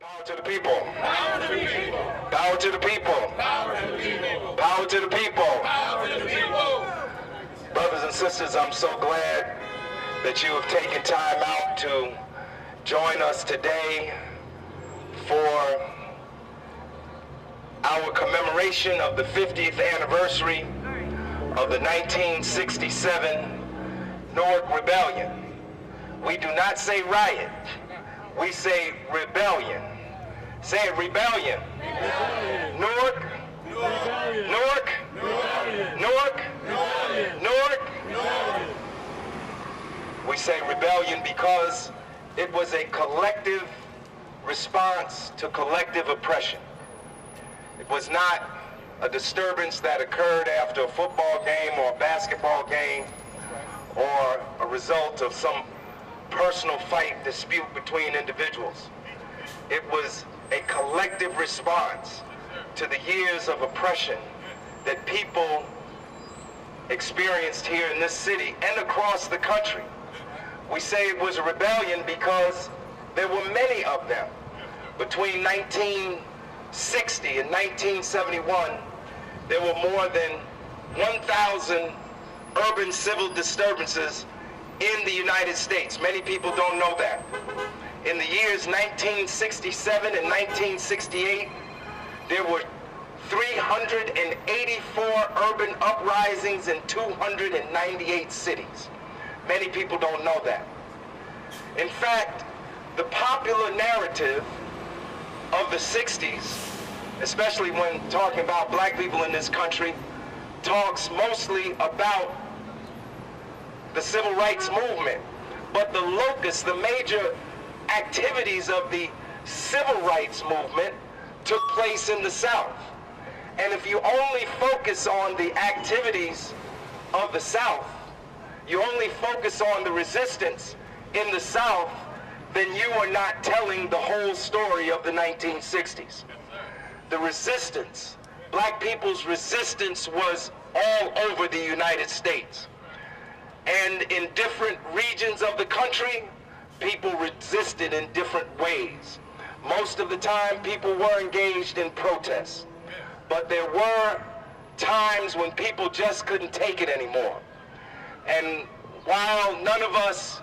Power to the people. Power to the people. Power to the people. Power to the people. Power to the people. Power to the people. Brothers and sisters, I'm so glad that you have taken time out to join us today for our commemoration of the 50th anniversary of the 1967 Newark Rebellion. We do not say riot, we say rebellion. Say it, rebellion. Rebellion. Newark. Rebellion. Newark. Rebellion. Newark. Rebellion. Newark. Rebellion. We say rebellion because it was a collective response to collective oppression. It was not a disturbance that occurred after a football game or a basketball game or a result of some personal fight, dispute between individuals. It was a collective response to the years of oppression that people experienced here in this city and across the country. We say it was a rebellion because there were many of them. Between 1960 and 1971, there were more than 1,000 urban civil disturbances in the United States. Many people don't know that. In the years 1967 and 1968, there were 384 urban uprisings in 298 cities. Many people don't know that. In fact, the popular narrative of the 60s, especially when talking about black people in this country, talks mostly about the civil rights movement. But the locus, the major activities of the civil rights movement took place in the South. And if you only focus on the activities of the South, you only focus on the resistance in the South, then you are not telling the whole story of the 1960s. The resistance, black people's resistance, was all over the United States. And in different regions of the country, people resisted in different ways. Most of the time, people were engaged in protests. But there were times when people just couldn't take it anymore. And while none of us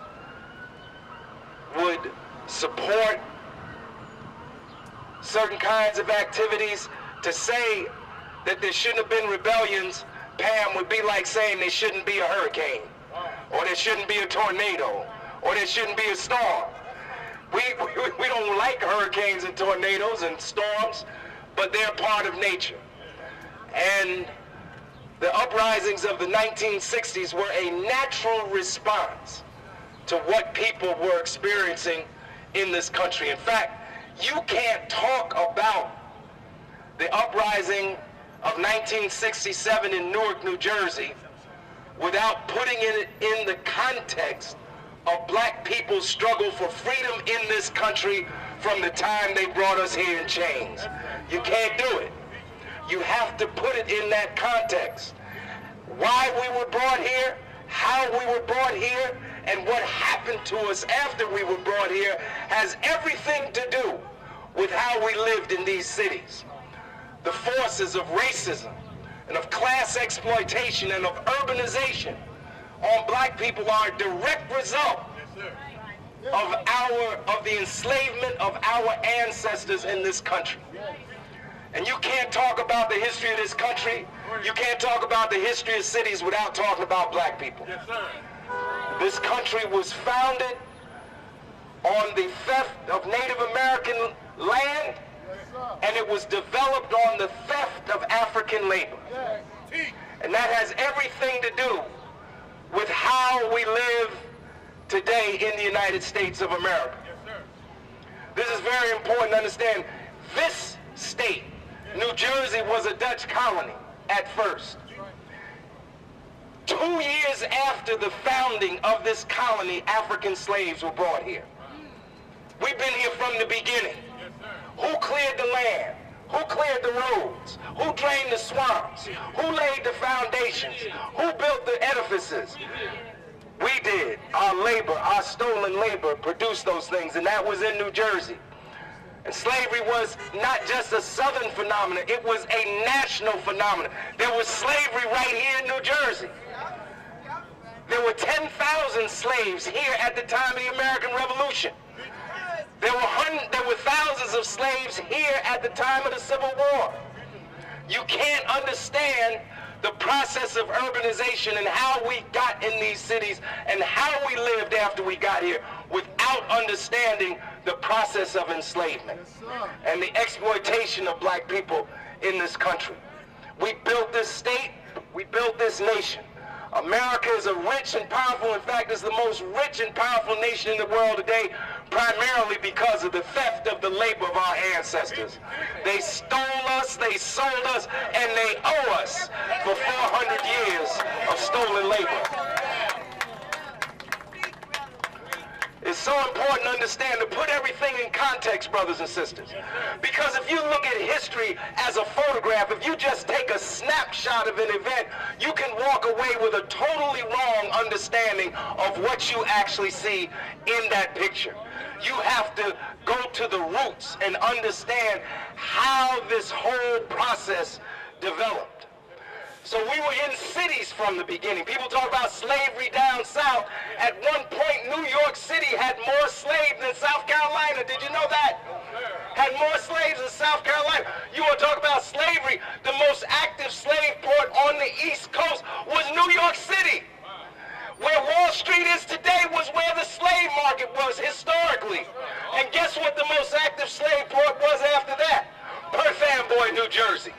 would support certain kinds of activities, to say that there shouldn't have been rebellions, Pam, would be like saying there shouldn't be a hurricane, or there shouldn't be a tornado, or there shouldn't be a storm. We don't like hurricanes and tornadoes and storms, but they're part of nature. And the uprisings of the 1960s were a natural response to what people were experiencing in this country. In fact, you can't talk about the uprising of 1967 in Newark, New Jersey, without putting it in the context of black people's struggle for freedom in this country from the time they brought us here in chains. You can't do it. You have to put it in that context. Why we were brought here, how we were brought here, and what happened to us after we were brought here has everything to do with how we lived in these cities. The forces of racism and of class exploitation and of urbanization on black people are a direct result of the enslavement of our ancestors in this country. And you can't talk about the history of this country, you can't talk about the history of cities without talking about black people. This country was founded on the theft of Native American land, and it was developed on the theft of African labor. And that has everything to do with how we live today in the United States of America. This is very important to understand. This state, New Jersey, was a Dutch colony at first. 2 years after the founding of this colony, African slaves were brought here. We've been here from the beginning. Who cleared the land? Who cleared the roads? Who drained the swamps? Who laid the foundations? Who built the edifices? We did. Our labor, our stolen labor produced those things, and that was in New Jersey. And slavery was not just a Southern phenomenon, it was a national phenomenon. There was slavery right here in New Jersey. There were 10,000 slaves here at the time of the American Revolution. There were thousands of slaves here at the time of the Civil War. You can't understand the process of urbanization and how we got in these cities and how we lived after we got here without understanding the process of enslavement and the exploitation of black people in this country. We built this state, we built this nation. America is a rich and powerful, in fact, is the most rich and powerful nation in the world today, primarily because of the theft of the labor of our ancestors. They stole us, they sold us, and they owe us for 400 years of stolen labor. It's so important to understand, to put everything in context, brothers and sisters. Because if you look at history as a photograph, if you just take a snapshot of an event, you can walk away with a totally wrong understanding of what you actually see in that picture. You have to go to the roots and understand how this whole process developed. So we were in cities from the beginning. People talk about slavery down south. At one point, New York City had more slaves than South Carolina. Did you know that? Had more slaves than South Carolina. You want to talk about slavery? The most active slave port on the East Coast was New York City. Where Wall Street is today was where the slave market was historically. And guess what the most active slave port was after that? Perth Amboy, New Jersey.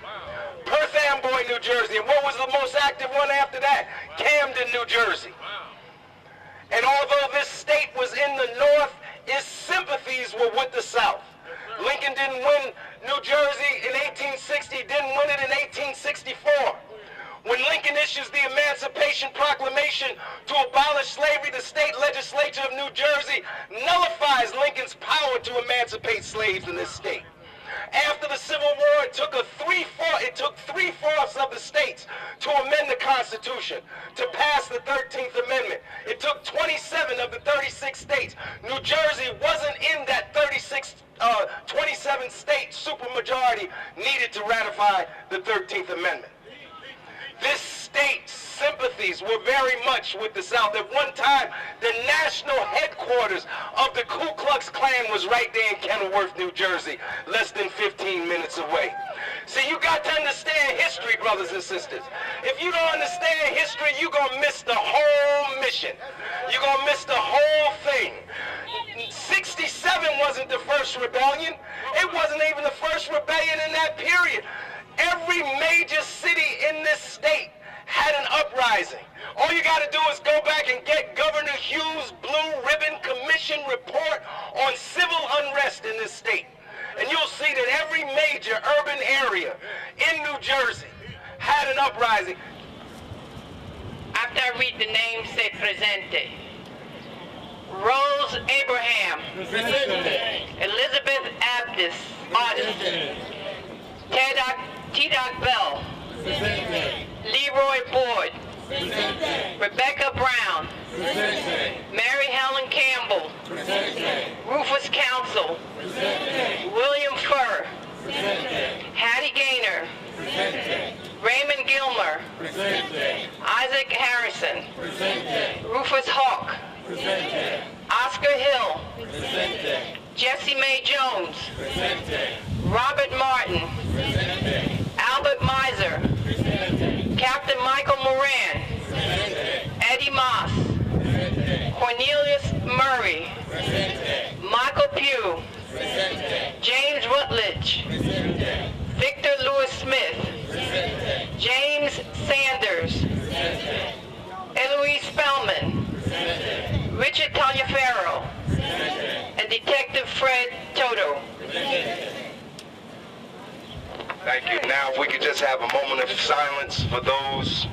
Perth Amboy, New Jersey. And what was the most active one after that? Camden, New Jersey. And although this state was in the North, its sympathies were with the South. Lincoln didn't win New Jersey in 1860, didn't win it in 1864. When Lincoln issues the Emancipation Proclamation to abolish slavery, the state legislature of New Jersey nullifies Lincoln's power to emancipate slaves in this state. After the Civil War, it took three-fourths of the states to amend the Constitution, to pass the 13th Amendment. It took 27 of the 36 states. New Jersey wasn't in that 27 state supermajority needed to ratify the 13th Amendment. This state's sympathies were very much with the South. At one time, the national headquarters of the Ku Klux Klan was right there in Kenilworth, New Jersey, less than 15 minutes away. See, you got to understand history, brothers and sisters. If you don't understand history, you're going to miss the whole mission. You're going to miss the whole thing. 67 wasn't the first rebellion. It wasn't even the first rebellion in that period. Every major city in this state had an uprising. All you got to do is go back and get Governor Hughes' Blue Ribbon Commission report on civil unrest in this state. And you'll see that every major urban area in New Jersey had an uprising. After I read the names, say presente. Rose Abraham. Presente. Elizabeth Artist. T-Doc Bell. Presente. Leroy Boyd. Presente. Rebecca Brown. Presente. Mary Helen Campbell. Presente. Rufus Council. Presente. William Furr. Presente. Hattie Gaynor. Presente. Raymond Gilmer. Presente. Isaac Harrison. Presente. Rufus Hawk. Presente. Oscar Hill. Presente. Jessie Mae Jones. Presente. Robert Martin. Presente. Albert Miser. Presente. Captain Michael Moran. Presente. Eddie Moss. Presente. Cornelius Murray. Presente. Michael Pugh. Presente. James Rutledge. Presente. Victor Lewis Smith. Presente. James Sanders. Presente. Eloise Spellman. Presente. Richard Taliaferro. Presente. And Detective Fred Toto. Presente. Thank you. Now, if we could just have a moment of silence for those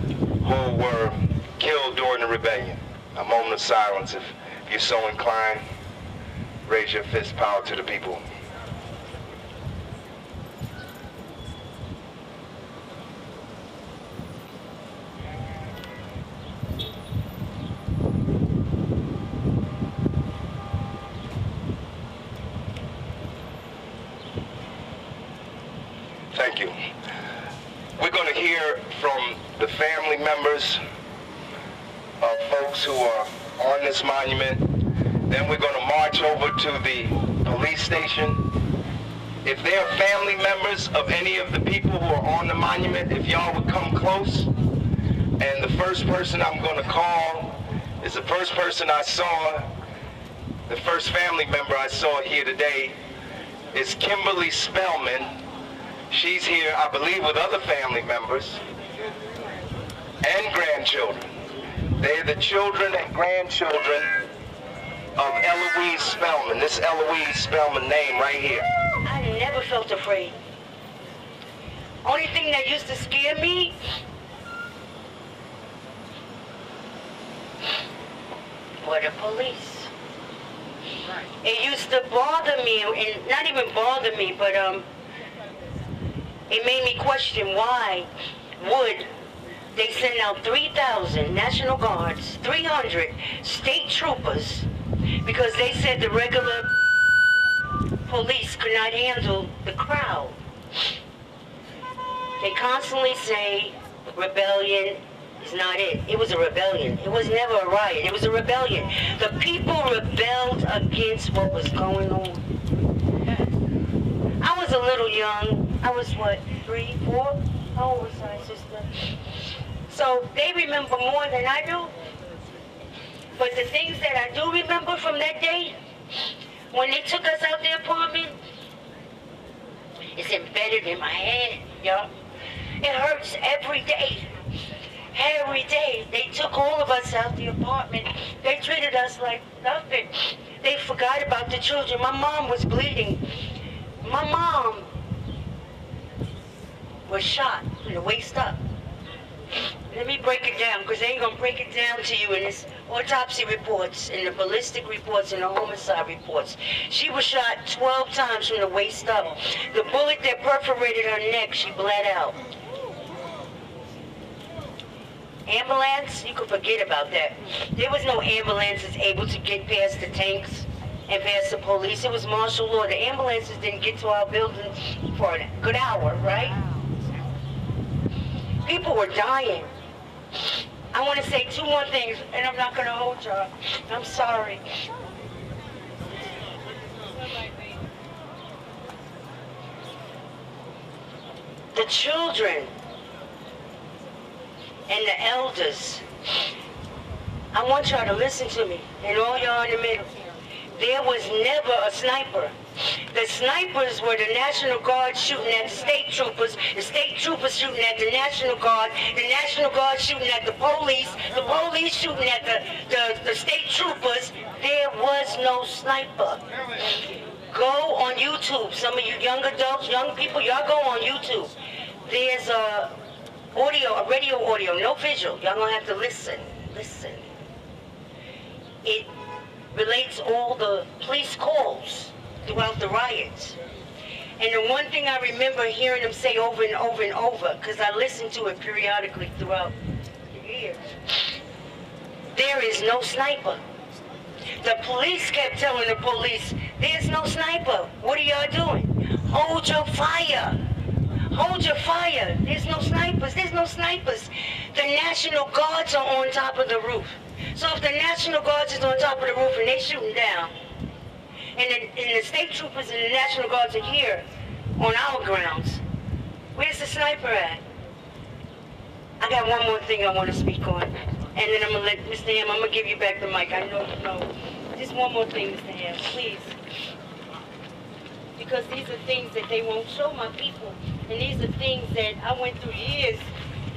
who were killed during the rebellion. A moment of silence, if you're so inclined. Raise your fist, power to the people. you. We're going to hear from the family members of folks who are on this monument. Then we're going to march over to the police station. If there are family members of any of the people who are on the monument, if y'all would come close. And the first person I'm going to call is the first person I saw, the first family member I saw here today is Kimberly Spellman. She's here, I believe, with other family members and grandchildren. They're the children and grandchildren of Eloise Spellman. This Eloise Spellman name right here. I never felt afraid. Only thing that used to scare me were the police. It used to bother me, and not even bother me, but it made me question why would they send out 3,000 National Guards, 300 state troopers, because they said the regular police could not handle the crowd. They constantly say rebellion is not it. It was a rebellion. It was never a riot. It was a rebellion. The people rebelled against what was going on. I was a little young. I was what, 3, 4? How old was I, sister? So they remember more than I do. But the things that I do remember from that day, when they took us out the apartment, it's embedded in my head, y'all. It hurts every day. Every day. They took all of us out the apartment. They treated us like nothing. They forgot about the children. My mom was bleeding. My mom was shot from the waist up. Let me break it down, because they ain't going to break it down to you in this autopsy reports, in the ballistic reports, and the homicide reports. She was shot 12 times from the waist up. The bullet that perforated her neck, she bled out. Ambulance, you could forget about that. There was no ambulances able to get past the tanks and past the police. It was martial law. The ambulances didn't get to our building for a good hour, right? People were dying. I want to say 2 more things, and I'm not going to hold y'all. I'm sorry. The children and the elders, I want y'all to listen to me, and all y'all in the middle. There was never a sniper. The snipers were the National Guard shooting at the state troopers troopers shooting at the National Guard shooting at the police shooting at the state troopers. There was no sniper. Go on YouTube. Some of you young adults, young people, y'all go on YouTube. There's a radio audio, no visual. Y'all gonna have to listen. It relates all the police calls throughout the riots. And the one thing I remember hearing them say over and over and over, because I listened to it periodically throughout the years, there is no sniper. The police kept telling the police, there's no sniper. What are y'all doing? Hold your fire. Hold your fire. There's no snipers. There's no snipers. The National Guards are on top of the roof. So if the National Guards is on top of the roof and they shooting down, and the state troopers and the National Guards are here on our grounds, where's the sniper at? I got one more thing I want to speak on, and then I'm going to let Mr. Ham, I'm going to give you back the mic. I know you know. Just one more thing, Mr. Ham, please. Because these are things that they won't show my people, and these are things that I went through years.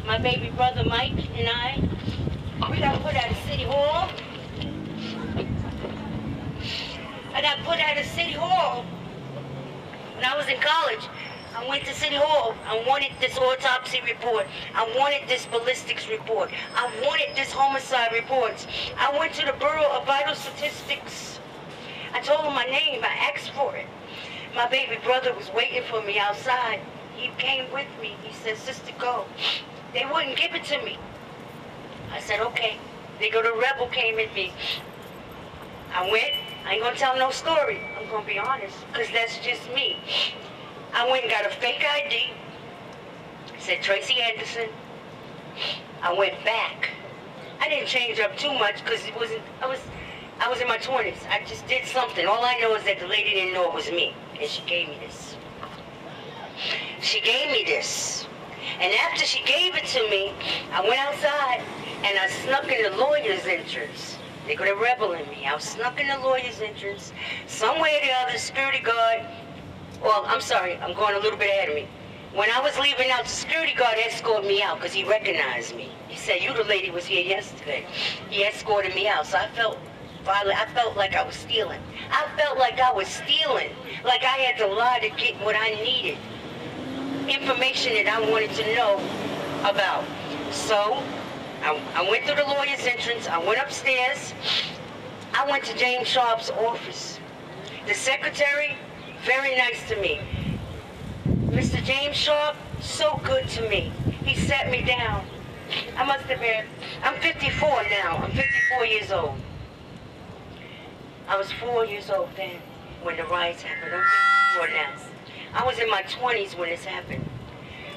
My baby brother Mike and I, we got put out of City Hall. I got put out of City Hall when I was in college. I went to City Hall. I wanted this autopsy report. I wanted this ballistics report. I wanted this homicide reports. I went to the Bureau of Vital Statistics. I told them my name. I asked for it. My baby brother was waiting for me outside. He came with me. He said, "Sister, go." They wouldn't give it to me. I said, okay. They go, the rebel came at me. I went. I ain't gonna tell no story. I'm gonna be honest, because that's just me. I went and got a fake ID. said Tracy Anderson. I went back. I didn't change up too much because I was in my 20s. I just did something. All I know is that the lady didn't know it was me, and she gave me this. She gave me this. And after she gave it to me, I went outside and I snuck in the lawyer's entrance. They're gonna rebel in me. I snuck in the lawyer's entrance. Somewhere or the other, security guard, well, I'm sorry, I'm going a little bit ahead of me. When I was leaving out, the security guard escorted me out because he recognized me. He said, "You the lady was here yesterday." He escorted me out, so I felt violent. I felt like I was stealing. I felt like I was stealing. Like I had to lie to get what I needed. Information that I wanted to know about. So, I went through the lawyer's entrance. I went upstairs. I went to James Sharp's office. The secretary, very nice to me. Mr. James Sharp, so good to me. He sat me down. I must have been, I'm 54 now. I'm 54 years old. I was 4 years old then when the riots happened. I'm 54 now. I was in my 20s when this happened.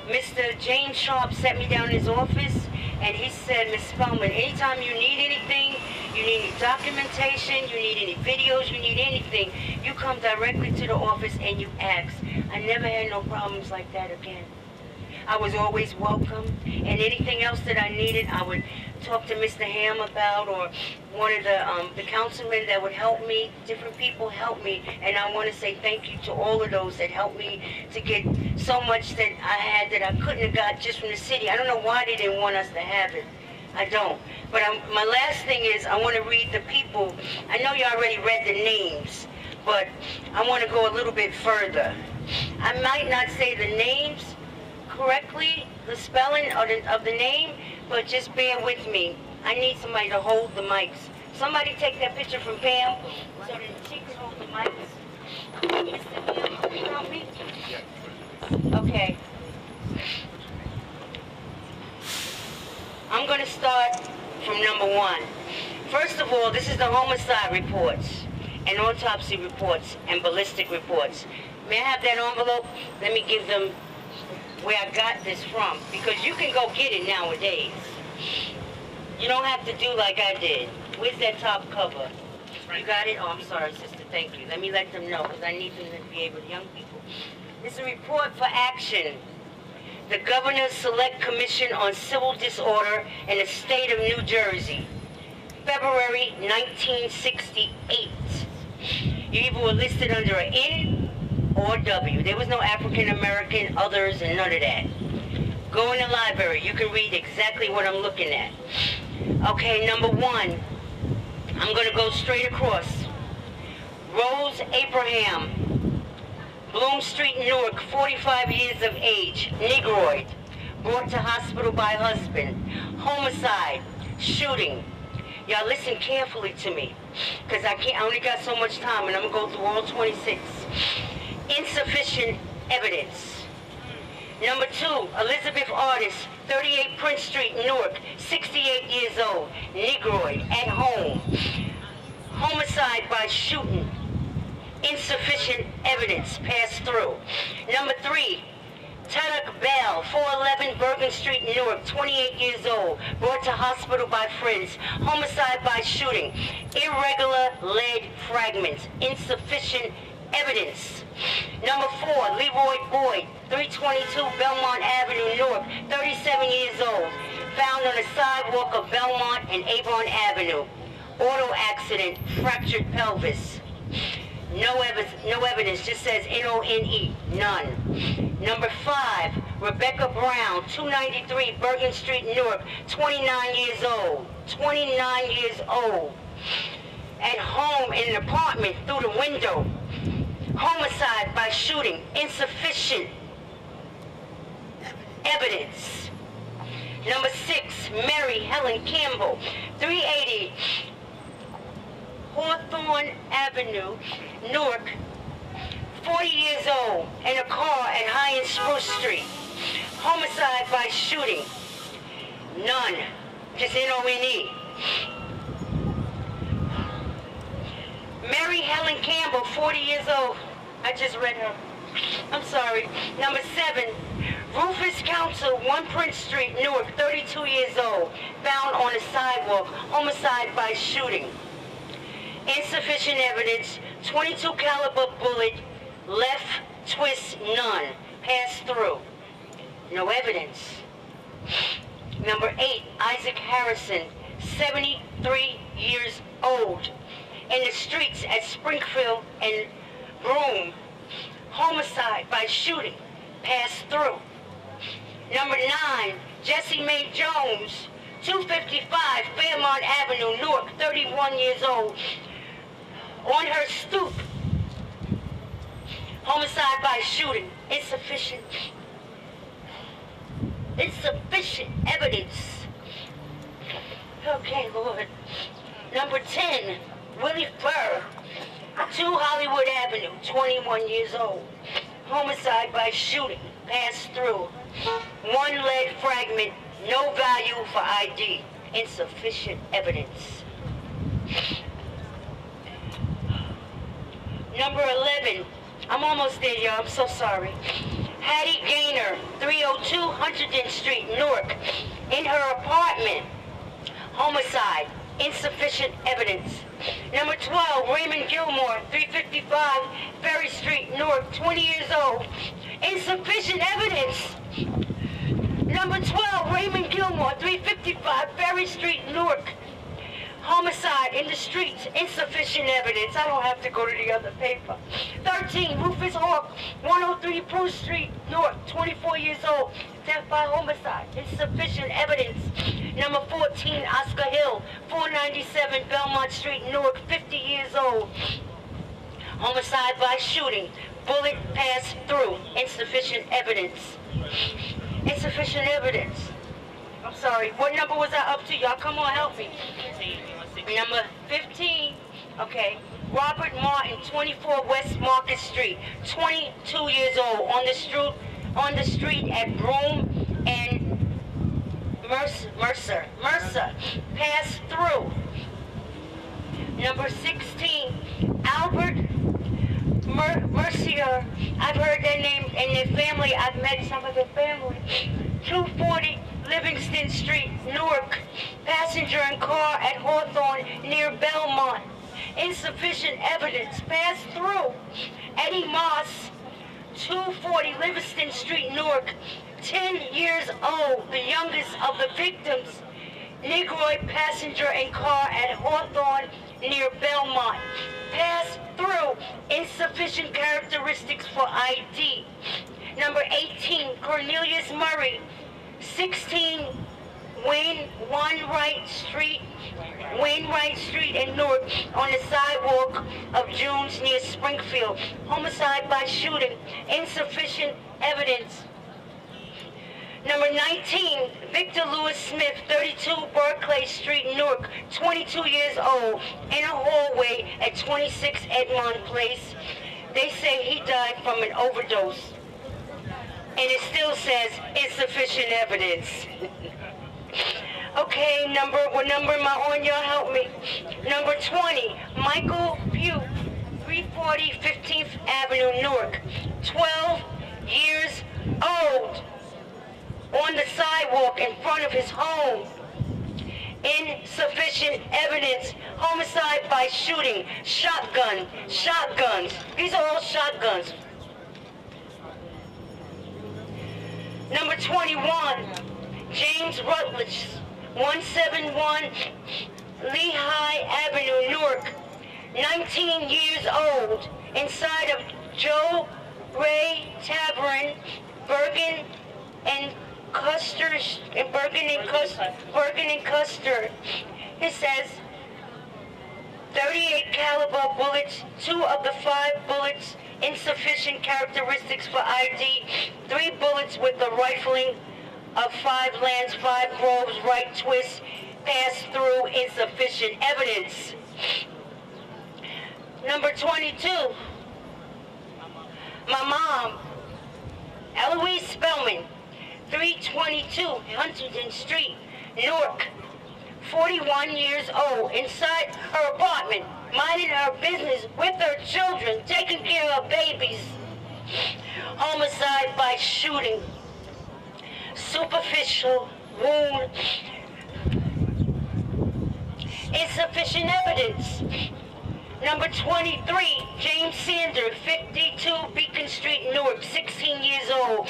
Mr. James Sharp sat me down in his office and he said, "Ms. Spellman, anytime you need anything, you need any documentation, you need any videos, you need anything, you come directly to the office and you ask." I never had no problems like that again. I was always welcome, and anything else that I needed, I would talk to Mr. Ham about, or one of the councilmen that would help me. Different people helped me, and I want to say thank you to all of those that helped me to get so much that I had that I couldn't have got just from the city. I don't know why they didn't want us to have it. I don't. But my last thing is I want to read the people. I know you already read the names, but I want to go a little bit further. I might not say the names correctly, the spelling of the name, but just bear with me. I need somebody to hold the mics. Somebody take that picture from Pam so that she can hold the mics. Mr. Neal, can you help me? Okay. I'm going to start from number 1. First of all, this is the homicide reports and autopsy reports and ballistic reports. May I have that envelope? Let me give them where I got this from, because you can go get it nowadays. You don't have to do like I did. Where's that top cover? You got it? Oh, I'm sorry, sister. Thank you. Let me let them know, because I need them to be able to, young people. It's a report for action. The Governor's Select Commission on Civil Disorder in the state of New Jersey. February 1968. You either were listed under an N or W. There was no African American, others, and none of that. Go in the library. You can read exactly what I'm looking at. Okay, number 1. I'm going to go straight across. Rose Abraham, Bloom Street, Newark, 45 years of age, Negroid, brought to hospital by husband. Homicide, shooting. Y'all listen carefully to me, because I only got so much time, and I'm going to go through all 26. Insufficient evidence. Number 2, Elizabeth Artist, 38 Prince Street, Newark, 68 years old, Negroid, at home. Homicide by shooting. Insufficient evidence passed through. Number 3, Tanak Bell, 411 Bergen Street, Newark, 28 years old, brought to hospital by friends. Homicide by shooting. Irregular lead fragments. Insufficient evidence. Number 4, Leroy Boyd, 322 Belmont Avenue, Newark, 37 years old, found on the sidewalk of Belmont and Avon Avenue. Auto accident, fractured pelvis. No evidence, just says N-O-N-E, none. Number 5, Rebecca Brown, 293 Bergen Street, Newark, 29 years old. 29 years old. At home in an apartment through the window. Homicide by shooting. Insufficient evidence. Number 6, Mary Helen Campbell, 380 Hawthorne Avenue, Newark, 40 years old, in a car at High and Spruce Street. Homicide by shooting. None. Just N-O-N-E. Mary Helen Campbell, 40 years old. I just read her. I'm sorry. Number 7, Rufus Council, 1 Prince Street, Newark, 32 years old, found on a sidewalk, homicide by shooting. Insufficient evidence, 22 caliber bullet, left twist, none, passed through. No evidence. Number 8, Isaac Harrison, 73 years old, in the streets at Springfield and Broome, homicide by shooting, passed through. Number 9, Jesse Mae Jones, 255 Fairmont Avenue, Newark, 31 years old, on her stoop, homicide by shooting, insufficient evidence. Okay, Lord. Number 10, Willie Furr, 2 Hollywood Avenue, 21 years old, homicide by shooting, passed through. 1 lead fragment, no value for ID, insufficient evidence. Number 11, I'm almost there, y'all, I'm so sorry. Hattie Gaynor, 302 Huntington Street, Newark, in her apartment, homicide, insufficient evidence. Number 12, Raymond Gilmore, 355 Ferry Street, Newark, 20 years old, insufficient evidence. Number 12, Raymond Gilmore, 355 Ferry Street, Newark, homicide in the streets, insufficient evidence. I don't have to go to the other paper. 13, Rufus Hawk, 103 Bruce Street, Newark, 24 years old, death by homicide, insufficient evidence. Number 14, Oscar Hill, 497 Belmont Street, Newark, 50 years old, homicide by shooting, bullet passed through, insufficient evidence. Insufficient evidence. I'm sorry, what number was I up to? Y'all come on, help me. Number 15, okay, Robert Martin, 24 West Market Street, 22 years old, on the street at Broome and Mercer, passed through. Number 16, Albert Mercier, I've heard their name and their family, I've met some of their family. 240 Livingston Street, Newark, passenger in car at Hawthorne near Belmont. Insufficient evidence, passed through. Eddie Moss, 240 Livingston Street, Newark, 10 years old, the youngest of the victims. Negroid passenger in car at Hawthorne near Belmont. Passed through, insufficient characteristics for ID. Number 18, Cornelius Murray, 16 Wainwright Street in Newark, on the sidewalk of June's near Springfield. Homicide by shooting, insufficient evidence. Number 19, Victor Lewis Smith, 32 Barclay Street, Newark, 22 years old, in a hallway at 26 Edmond Place. They say he died from an overdose. And it still says insufficient evidence. Okay, what number am I on? Y'all help me. Number 20, Michael Pugh, 340 15th Avenue, Newark, 12 years old, on the sidewalk in front of his home. Insufficient evidence, homicide by shooting, shotguns. These are all shotguns. Number 21, James Rutledge, 171 Lehigh Avenue, Newark, 19 years old, inside of Joe Ray Tavern, Bergen and Custer. It says 38 caliber bullets, 2 of the 5 bullets, insufficient characteristics for ID, 3 bullets with the rifling of 5 lands, 5 groves, right twist, passed through, insufficient evidence. Number 22, my mom, Eloise Spellman, 322 Huntington Street, Newark, 41 years old, inside her apartment, minding her business with her children, taking care of babies. Homicide by shooting. superficial wound, insufficient evidence. Number 23, James Sander, 52 Beacon Street, Newark, 16 years old,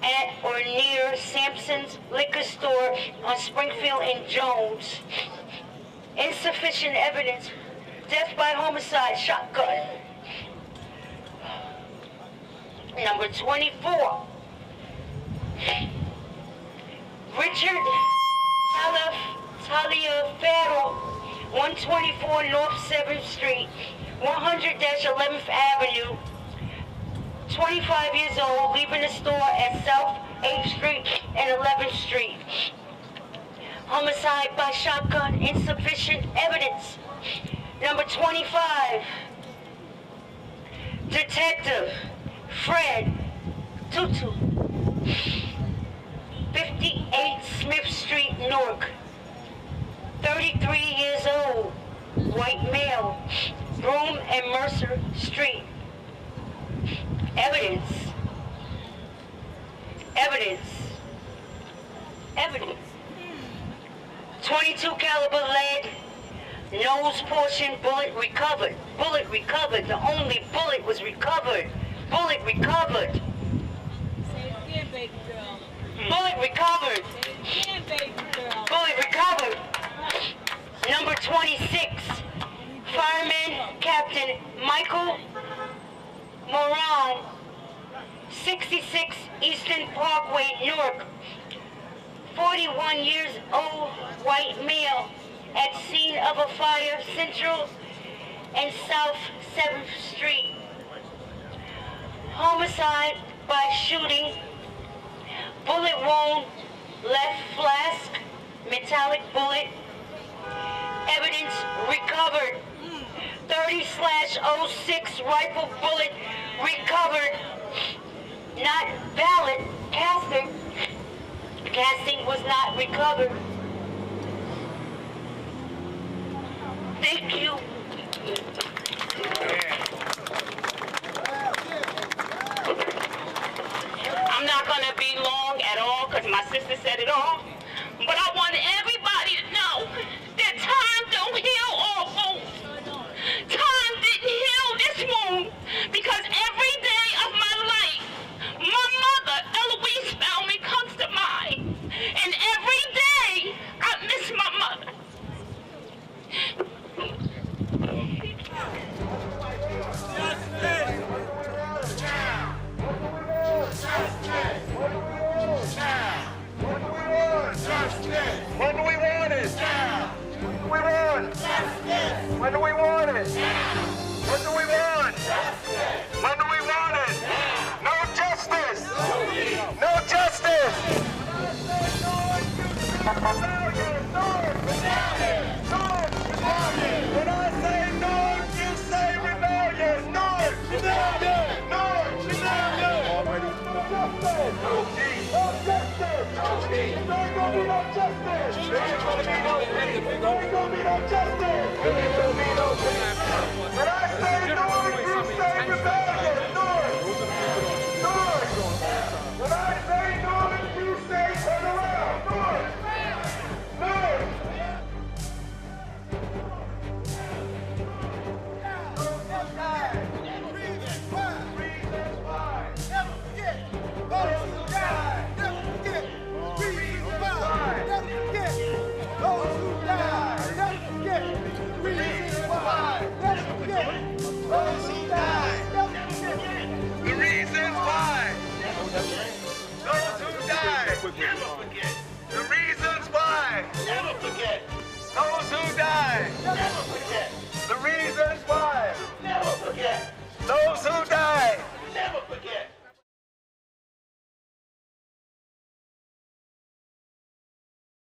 at or near Sampson's Liquor Store on Springfield and Jones. Insufficient evidence, death by homicide, shotgun. Number 24, Richard Taliaferro, 124 North 7th Street, 100-11th Avenue, 25 years old, leaving the store at South 8th Street and 11th Street. Homicide by shotgun, insufficient evidence. Number 25, Detective Fred Tutu, 58 Smith Street, Newark, 33 years old, white male, Broome and Mercer Street. Evidence. Evidence. Evidence. 22 caliber lead, nose portion, bullet recovered. Bullet recovered. The only bullet was recovered. Bullet recovered. Say it again, baby girl. Bullet recovered. Say it again, baby girl. Bullet recovered. Number 26, Fireman Captain Michael Moran, 66 Eastern Parkway, Newark, 41 years old, white male, at scene of a fire, Central and South 7th Street. Homicide by shooting, bullet wound, left flask, metallic bullet. Evidence recovered. 30/06 rifle bullet recovered. Not valid. Casting was not recovered. Thank you. I'm not going to be long at all because my sister said it all. But I want everybody to know that time don't heal all wounds. Time didn't heal this wound because every day of my life, my mother, Eloise Spellman, comes to mind. And every day, I miss my mother. When do we want it? We want. When do we want it? What do we want? When do we want it? No justice. No justice. When I say North, you say rebellion. North, rebellion. North, rebellion. No peace. No justice. No peace. There's gonna be no justice. There's gonna be no peace.